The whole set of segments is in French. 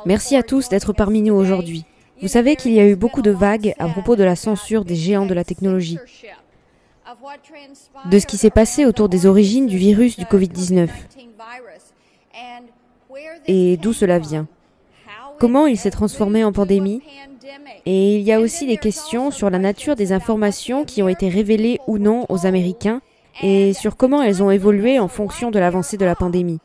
Merci à tous d'être parmi nous aujourd'hui. Vous savez qu'il y a eu beaucoup de vagues à propos de la censure des géants de la technologie, de ce qui s'est passé autour des origines du virus du Covid-19 et d'où cela vient. Comment il s'est transformé en pandémie? Et il y a aussi des questions sur la nature des informations qui ont été révélées ou non aux Américains et sur comment elles ont évolué en fonction de l'avancée de la pandémie.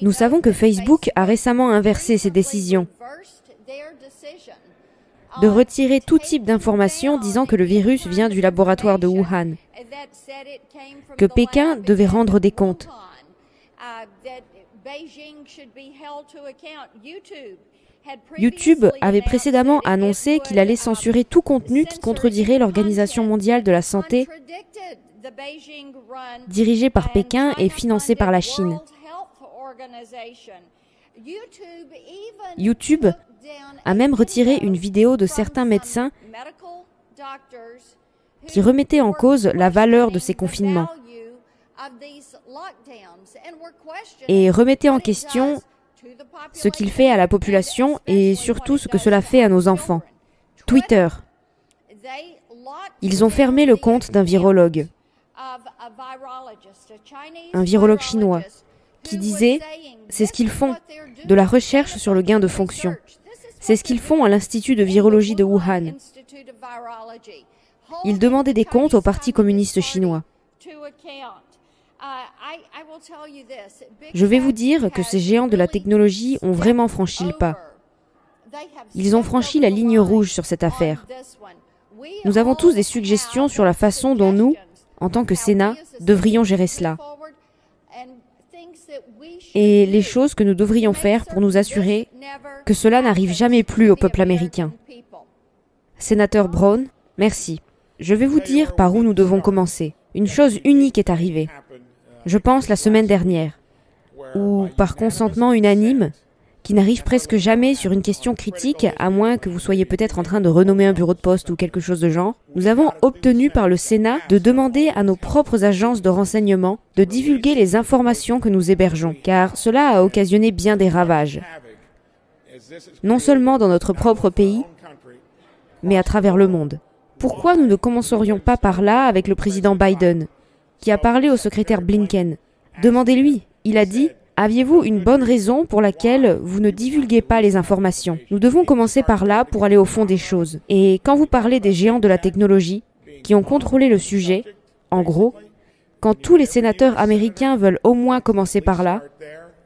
Nous savons que Facebook a récemment inversé ses décisions de retirer tout type d'informations disant que le virus vient du laboratoire de Wuhan, que Pékin devait rendre des comptes. YouTube avait précédemment annoncé qu'il allait censurer tout contenu qui contredirait l'Organisation mondiale de la santé, dirigée par Pékin et financée par la Chine. YouTube a même retiré une vidéo de certains médecins qui remettaient en cause la valeur de ces confinements et remettaient en question ce qu'il fait à la population et surtout ce que cela fait à nos enfants. Twitter. Ils ont fermé le compte d'un virologue chinois, qui disait « C'est ce qu'ils font, de la recherche sur le gain de fonction. C'est ce qu'ils font à l'Institut de virologie de Wuhan. » Ils demandaient des comptes au Parti communiste chinois. Je vais vous dire que ces géants de la technologie ont vraiment franchi le pas. Ils ont franchi la ligne rouge sur cette affaire. Nous avons tous des suggestions sur la façon dont nous, en tant que Sénat, devrions gérer cela. Et les choses que nous devrions faire pour nous assurer que cela n'arrive jamais plus au peuple américain. Sénateur Brown, merci. Je vais vous dire par où nous devons commencer. Une chose unique est arrivée. Je pense la semaine dernière, où, par consentement unanime, qui n'arrive presque jamais sur une question critique, à moins que vous soyez peut-être en train de renommer un bureau de poste ou quelque chose de genre, nous avons obtenu par le Sénat de demander à nos propres agences de renseignement de divulguer les informations que nous hébergeons, car cela a occasionné bien des ravages, non seulement dans notre propre pays, mais à travers le monde. Pourquoi nous ne commencerions pas par là avec le président Biden, qui a parlé au secrétaire Blinken? Demandez-lui. Il a dit « Aviez-vous une bonne raison pour laquelle vous ne divulguez pas les informations ?» Nous devons commencer par là pour aller au fond des choses. Et quand vous parlez des géants de la technologie qui ont contrôlé le sujet, en gros, quand tous les sénateurs américains veulent au moins commencer par là,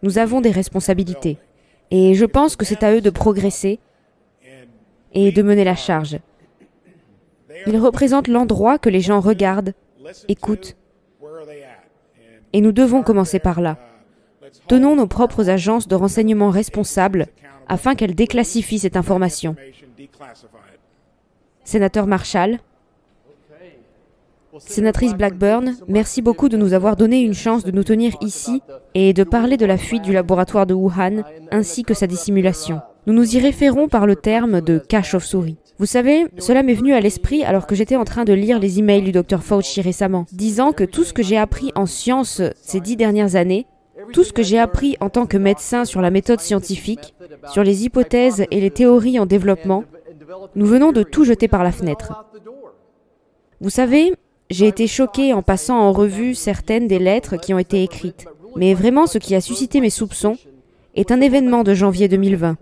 nous avons des responsabilités. Et je pense que c'est à eux de progresser et de mener la charge. Ils représentent l'endroit que les gens regardent, écoutent. Et nous devons commencer par là. Tenons nos propres agences de renseignement responsables afin qu'elles déclassifient cette information. Sénateur Marshall, sénatrice Blackburn, merci beaucoup de nous avoir donné une chance de nous tenir ici et de parler de la fuite du laboratoire de Wuhan ainsi que sa dissimulation. Nous nous y référons par le terme de cas chauve-souris. Vous savez, cela m'est venu à l'esprit alors que j'étais en train de lire les emails du Dr Fauci récemment, disant que tout ce que j'ai appris en sciences ces 10 dernières années, tout ce que j'ai appris en tant que médecin sur la méthode scientifique, sur les hypothèses et les théories en développement, nous venons de tout jeter par la fenêtre. Vous savez, j'ai été choquée en passant en revue certaines des lettres qui ont été écrites. Mais vraiment, ce qui a suscité mes soupçons est un événement de janvier 2020.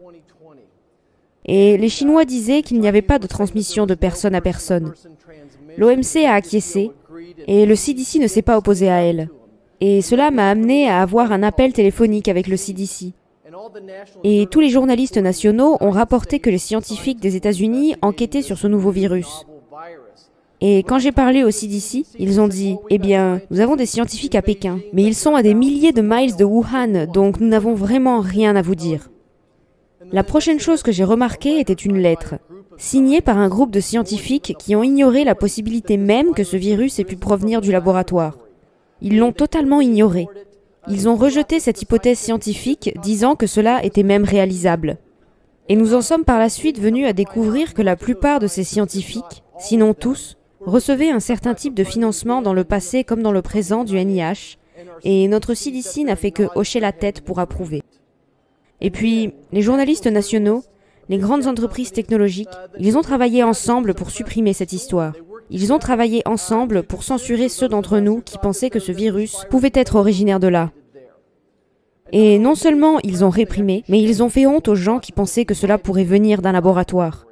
Et les Chinois disaient qu'il n'y avait pas de transmission de personne à personne. L'OMC a acquiescé et le CDC ne s'est pas opposé à elle. Et cela m'a amené à avoir un appel téléphonique avec le CDC. Et tous les journalistes nationaux ont rapporté que les scientifiques des États-Unis enquêtaient sur ce nouveau virus. Et quand j'ai parlé au CDC, ils ont dit « Eh bien, nous avons des scientifiques à Pékin, mais ils sont à des milliers de miles de Wuhan, donc nous n'avons vraiment rien à vous dire. » La prochaine chose que j'ai remarquée était une lettre, signée par un groupe de scientifiques qui ont ignoré la possibilité même que ce virus ait pu provenir du laboratoire. Ils l'ont totalement ignoré. Ils ont rejeté cette hypothèse scientifique, disant que cela était même réalisable. Et nous en sommes par la suite venus à découvrir que la plupart de ces scientifiques, sinon tous, recevaient un certain type de financement dans le passé comme dans le présent du NIH, et notre CDC n'a fait que hocher la tête pour approuver. Et puis, les journalistes nationaux, les grandes entreprises technologiques, ils ont travaillé ensemble pour supprimer cette histoire. Ils ont travaillé ensemble pour censurer ceux d'entre nous qui pensaient que ce virus pouvait être originaire de là. Et non seulement ils ont réprimé, mais ils ont fait honte aux gens qui pensaient que cela pourrait venir d'un laboratoire.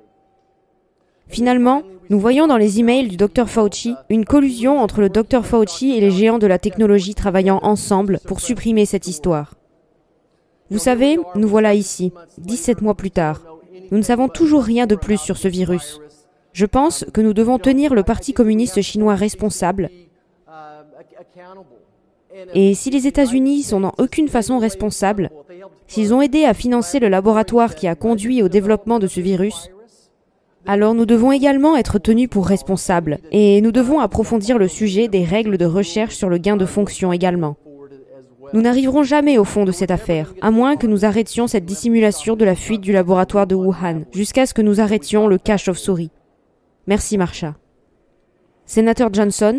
Finalement, nous voyons dans les emails du Dr Fauci une collusion entre le Dr Fauci et les géants de la technologie travaillant ensemble pour supprimer cette histoire. Vous savez, nous voilà ici, 17 mois plus tard. Nous ne savons toujours rien de plus sur ce virus. Je pense que nous devons tenir le Parti communiste chinois responsable. Et si les États-Unis sont en aucune façon responsables, s'ils ont aidé à financer le laboratoire qui a conduit au développement de ce virus, alors nous devons également être tenus pour responsables, et nous devons approfondir le sujet des règles de recherche sur le gain de fonction également. Nous n'arriverons jamais au fond de cette affaire, à moins que nous arrêtions cette dissimulation de la fuite du laboratoire de Wuhan, jusqu'à ce que nous arrêtions le cas chauve-souris. Merci, Marsha. Sénateur Johnson.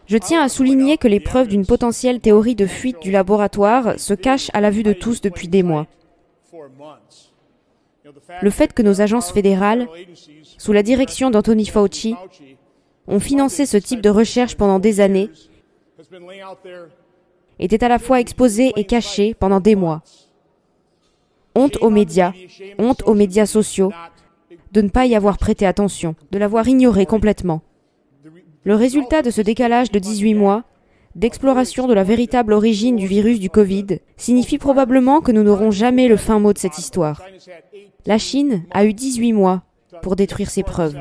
Je tiens à souligner que les preuves d'une potentielle théorie de fuite du laboratoire se cachent à la vue de tous depuis des mois. Le fait que nos agences fédérales, sous la direction d'Anthony Fauci, ont financé ce type de recherche pendant des années, était à la fois exposé et caché pendant des mois. Honte aux médias sociaux, de ne pas y avoir prêté attention, de l'avoir ignoré complètement. Le résultat de ce décalage de 18 mois, d'exploration de la véritable origine du virus du Covid, signifie probablement que nous n'aurons jamais le fin mot de cette histoire. La Chine a eu 18 mois pour détruire ces preuves.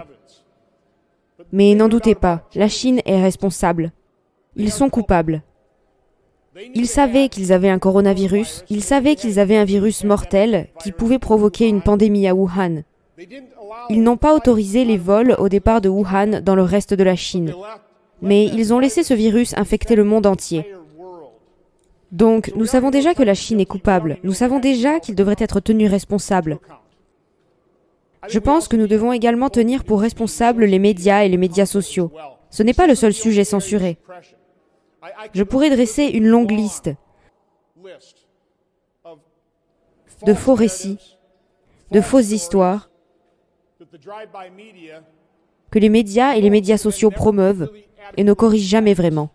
Mais n'en doutez pas, la Chine est responsable. Ils sont coupables. Ils savaient qu'ils avaient un coronavirus, ils savaient qu'ils avaient un virus mortel qui pouvait provoquer une pandémie à Wuhan. Ils n'ont pas autorisé les vols au départ de Wuhan dans le reste de la Chine. Mais ils ont laissé ce virus infecter le monde entier. Donc, nous savons déjà que la Chine est coupable. Nous savons déjà qu'ils devraient être tenus responsables. Je pense que nous devons également tenir pour responsables les médias et les médias sociaux. Ce n'est pas le seul sujet censuré. Je pourrais dresser une longue liste de faux récits, de fausses histoires, que les médias et les médias sociaux promeuvent et ne corrigent jamais vraiment.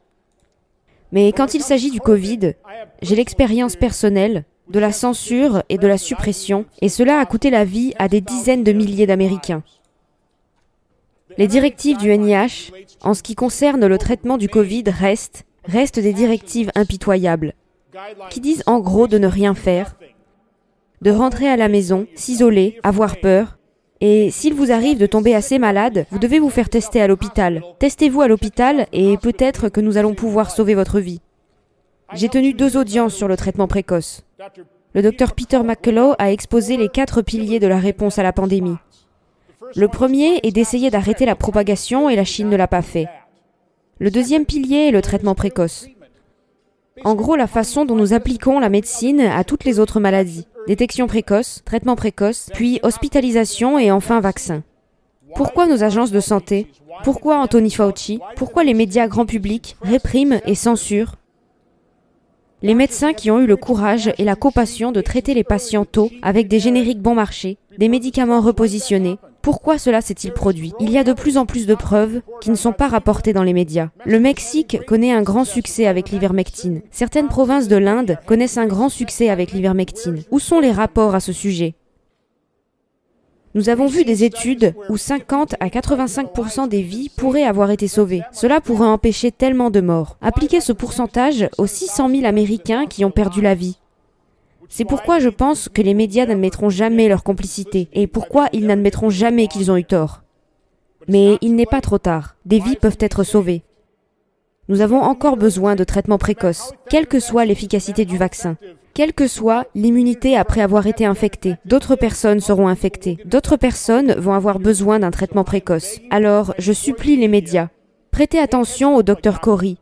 Mais quand il s'agit du Covid, j'ai l'expérience personnelle de la censure et de la suppression, et cela a coûté la vie à des dizaines de milliers d'Américains. Les directives du NIH, en ce qui concerne le traitement du Covid, restent des directives impitoyables, qui disent en gros de ne rien faire, de rentrer à la maison, s'isoler, avoir peur, et s'il vous arrive de tomber assez malade, vous devez vous faire tester à l'hôpital. Testez-vous à l'hôpital et peut-être que nous allons pouvoir sauver votre vie. J'ai tenu 2 audiences sur le traitement précoce. Le Dr Peter McCullough a exposé les 4 piliers de la réponse à la pandémie. Le premier est d'essayer d'arrêter la propagation et la Chine ne l'a pas fait. Le deuxième pilier est le traitement précoce. En gros, la façon dont nous appliquons la médecine à toutes les autres maladies. Détection précoce, traitement précoce, puis hospitalisation et enfin vaccin. Pourquoi nos agences de santé? Pourquoi Anthony Fauci? Pourquoi les médias grand public répriment et censurent les médecins qui ont eu le courage et la compassion de traiter les patients tôt avec des génériques bon marché, des médicaments repositionnés? Pourquoi cela s'est-il produit? Il y a de plus en plus de preuves qui ne sont pas rapportées dans les médias. Le Mexique connaît un grand succès avec l'ivermectine. Certaines provinces de l'Inde connaissent un grand succès avec l'ivermectine. Où sont les rapports à ce sujet? Nous avons vu des études où 50 à 85% des vies pourraient avoir été sauvées. Cela pourrait empêcher tellement de morts. Appliquez ce pourcentage aux 600 000 Américains qui ont perdu la vie. C'est pourquoi je pense que les médias n'admettront jamais leur complicité et pourquoi ils n'admettront jamais qu'ils ont eu tort. Mais il n'est pas trop tard. Des vies peuvent être sauvées. Nous avons encore besoin de traitements précoces, quelle que soit l'efficacité du vaccin. Quelle que soit l'immunité après avoir été infecté, d'autres personnes seront infectées. D'autres personnes vont avoir besoin d'un traitement précoce. Alors, je supplie les médias. Prêtez attention au Dr Corey,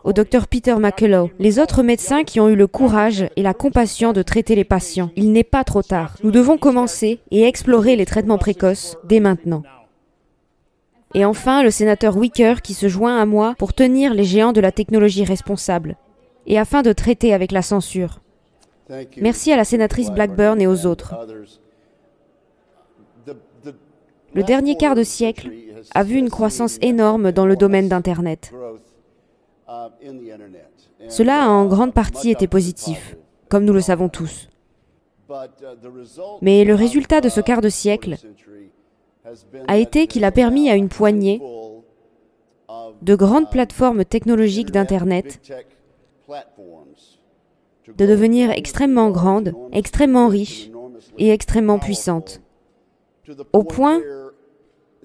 au Dr Peter McCullough, les autres médecins qui ont eu le courage et la compassion de traiter les patients. Il n'est pas trop tard. Nous devons commencer et explorer les traitements précoces dès maintenant. Et enfin, le sénateur Wicker qui se joint à moi pour tenir les géants de la technologie responsables, et afin de traiter avec la censure. Merci à la sénatrice Blackburn et aux autres. Le dernier quart de siècle a vu une croissance énorme dans le domaine d'Internet. Cela a en grande partie été positif, comme nous le savons tous. Mais le résultat de ce quart de siècle a été qu'il a permis à une poignée de grandes plateformes technologiques d'Internet de devenir extrêmement grandes, extrêmement riches et extrêmement puissantes, au point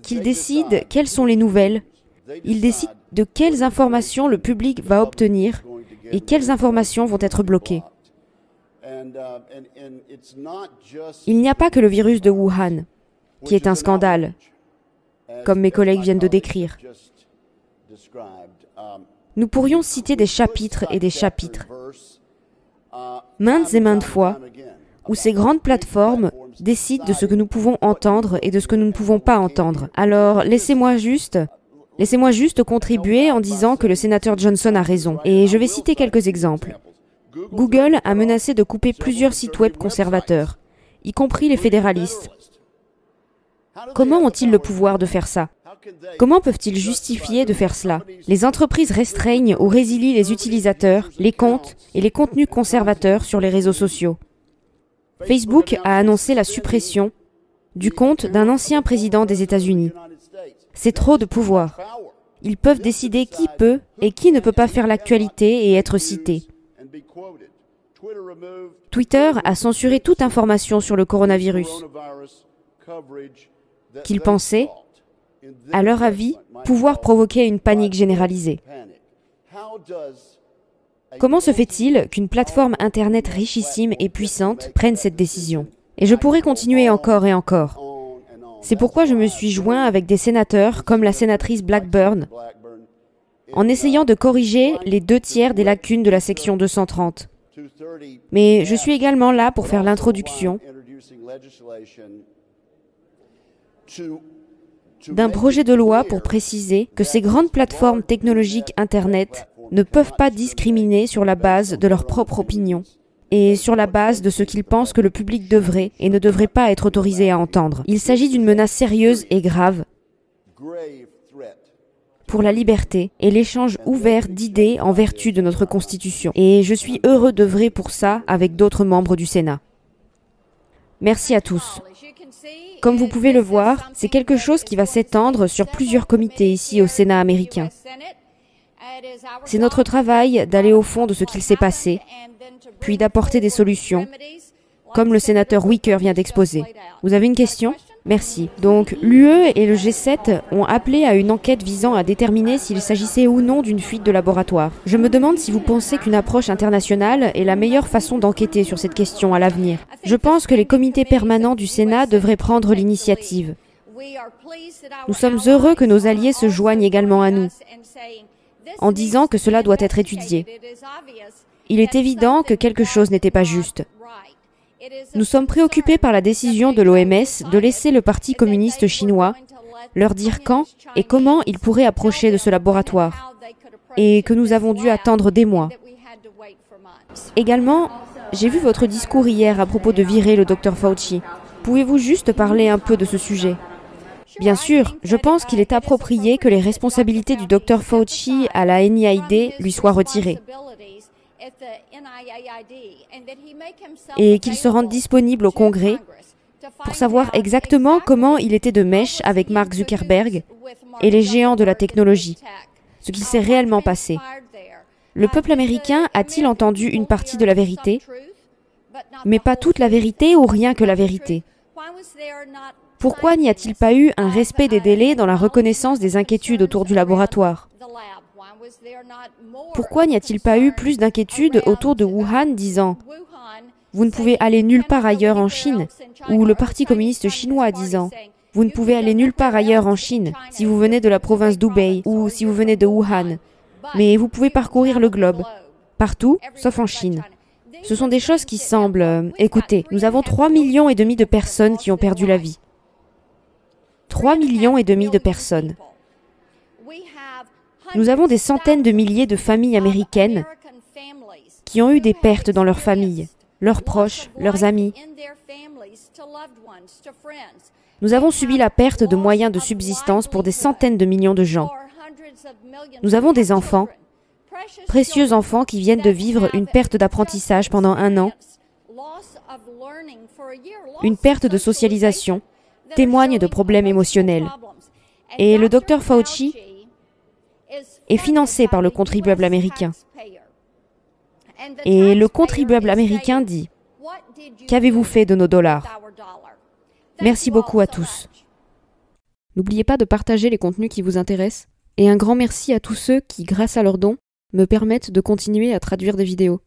qu'ils décident quelles sont les nouvelles, ils décident de quelles informations le public va obtenir et quelles informations vont être bloquées. Il n'y a pas que le virus de Wuhan, qui est un scandale, comme mes collègues viennent de décrire. Nous pourrions citer des chapitres et des chapitres, maintes et maintes fois, où ces grandes plateformes décident de ce que nous pouvons entendre et de ce que nous ne pouvons pas entendre. Alors, laissez-moi juste contribuer en disant que le sénateur Johnson a raison. Et je vais citer quelques exemples. Google a menacé de couper plusieurs sites web conservateurs, y compris les fédéralistes. Comment ont-ils le pouvoir de faire ça? Comment peuvent-ils justifier de faire cela? Les entreprises restreignent ou résilient les utilisateurs, les comptes et les contenus conservateurs sur les réseaux sociaux. Facebook a annoncé la suppression du compte d'un ancien président des États-Unis. C'est trop de pouvoir. Ils peuvent décider qui peut et qui ne peut pas faire l'actualité et être cité. Twitter a censuré toute information sur le coronavirus qu'ils pensaient, à leur avis, pouvoir provoquer une panique généralisée. Comment se fait-il qu'une plateforme Internet richissime et puissante prenne cette décision? Et je pourrais continuer encore et encore. C'est pourquoi je me suis joint avec des sénateurs comme la sénatrice Blackburn, en essayant de corriger les 2/3 des lacunes de la section 230. Mais je suis également là pour faire l'introduction d'un projet de loi pour préciser que ces grandes plateformes technologiques Internet ne peuvent pas discriminer sur la base de leur propre opinion et sur la base de ce qu'ils pensent que le public devrait et ne devrait pas être autorisé à entendre. Il s'agit d'une menace sérieuse et grave pour la liberté et l'échange ouvert d'idées en vertu de notre Constitution. Et je suis heureux d'œuvrer pour ça avec d'autres membres du Sénat. Merci à tous. Comme vous pouvez le voir, c'est quelque chose qui va s'étendre sur plusieurs comités ici au Sénat américain. C'est notre travail d'aller au fond de ce qu'il s'est passé, puis d'apporter des solutions, comme le sénateur Wicker vient d'exposer. Vous avez une question? Merci. Donc, l'UE et le G7 ont appelé à une enquête visant à déterminer s'il s'agissait ou non d'une fuite de laboratoire. Je me demande si vous pensez qu'une approche internationale est la meilleure façon d'enquêter sur cette question à l'avenir. Je pense que les comités permanents du Sénat devraient prendre l'initiative. Nous sommes heureux que nos alliés se joignent également à nous, en disant que cela doit être étudié. Il est évident que quelque chose n'était pas juste. Nous sommes préoccupés par la décision de l'OMS de laisser le Parti communiste chinois leur dire quand et comment ils pourraient approcher de ce laboratoire, et que nous avons dû attendre des mois. Également, j'ai vu votre discours hier à propos de virer le Dr Fauci. Pouvez-vous juste parler un peu de ce sujet? Bien sûr, je pense qu'il est approprié que les responsabilités du Dr Fauci à la NIAID lui soient retirées et qu'il se rende disponible au Congrès pour savoir exactement comment il était de mèche avec Mark Zuckerberg et les géants de la technologie, ce qu'il s'est réellement passé. Le peuple américain a-t-il entendu une partie de la vérité, mais pas toute la vérité ou rien que la vérité? Pourquoi n'y a-t-il pas eu un respect des délais dans la reconnaissance des inquiétudes autour du laboratoire? Pourquoi n'y a-t-il pas eu plus d'inquiétudes autour de Wuhan disant « Vous ne pouvez aller nulle part ailleurs en Chine » ou le Parti communiste chinois disant « Vous ne pouvez aller nulle part ailleurs en Chine si vous venez de la province d'Hubei ou si vous venez de Wuhan, mais vous pouvez parcourir le globe, partout sauf en Chine ». Ce sont des choses qui semblent... Écoutez, nous avons 3,5 millions de personnes qui ont perdu la vie. 3,5 millions de personnes. Nous avons des centaines de milliers de familles américaines qui ont eu des pertes dans leur famille, leurs proches, leurs amis. Nous avons subi la perte de moyens de subsistance pour des centaines de millions de gens. Nous avons des enfants, précieux enfants qui viennent de vivre une perte d'apprentissage pendant 1 an, une perte de socialisation, témoignent de problèmes émotionnels. Et le Dr Fauci est financé par le contribuable américain. Et le contribuable américain dit « Qu'avez-vous fait de nos dollars ?» Merci beaucoup à tous. N'oubliez pas de partager les contenus qui vous intéressent. Et un grand merci à tous ceux qui, grâce à leurs dons, me permettent de continuer à traduire des vidéos.